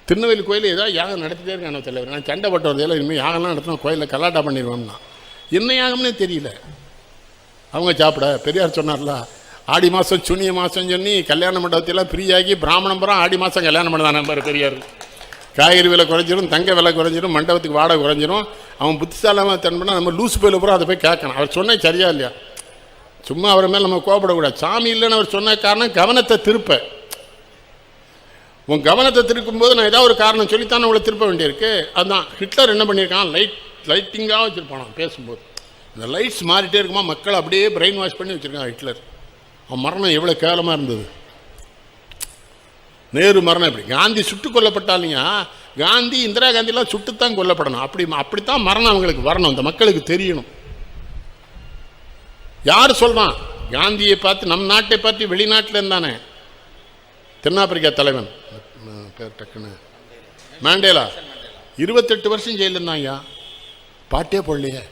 திருநெல்வேலி கோயில் ஏதாவது யாகம் நடத்திட்டே இருக்கான தலைவர். நான் சண்டை பட்டு வரதையில இனிமேல் யாகம்லாம் நடத்தினா கோயிலில் கலாட்டா பண்ணிடுவோம்னா என்ன யாகம்னே தெரியல. அவங்க சாப்பிட பெரியார் சொன்னார்ல, ஆடி மாதம் சூனிய மாதம் சொல்லி கல்யாண மண்டபத்தையெல்லாம் ஃப்ரீயாகி பிராமணம் பூரா ஆடி மாதம் கல்யாணம் பண்ண நம்பர் பெரியார். காய்கறி விலை குறைஞ்சிரும், தங்க விலை குறைஞ்சிரும், மண்டபத்துக்கு வாடகை குறைஞ்சிரும். அவன் புத்திசாலமாக தன்பண்ணா நம்ம லூசு போயில பூரா அதை போய் கேட்கணும். அவர் சொன்ன சரியா இல்லையா? சும்மா அவரை மேலே நம்ம கோபப்படக்கூடாது. சாமி இல்லைன்னு அவர் சொன்ன காரணம் கவனத்தை திருப்ப. உன் கவனத்தை திருப்பும்போது நான் ஏதாவது ஒரு காரணம் சொல்லித்தானே உங்களை திருப்ப வேண்டியிருக்கு. அதுதான் ஹிட்லர் என்ன பண்ணியிருக்கான், லைட்டிங்காக வச்சுருப்பான் பேசும்போது. இந்த லைட்ஸ் மாறிட்டே இருக்குமா, மக்கள் அப்படியே பிரெயின் வாஷ் பண்ணி வச்சுருக்கான் ஹிட்லர். அவன் மரணம் எவ்வளோ கேவலமாக இருந்தது. நேரு மரணம் எப்படி, காந்தி சுட்டு கொல்லப்பட்டாலிங்க. காந்தி இந்திரா காந்திலாம் சுட்டுத்தான் கொல்லப்படணும். அப்படித்தான் மரணம் அவங்களுக்கு வரணும், இந்த மக்களுக்கு தெரியணும். யார் சொல்கிறான் காந்தியை பார்த்து, நம் நாட்டை பார்த்து வெளிநாட்டில் இருந்தானே தென்னாப்பிரிக்கா தலைவன் பேர் டக்குன்னு மாண்டேலா, 28 வருஷம் ஜெயிலில் இருந்தாங்க, பாட்டே போடலையே.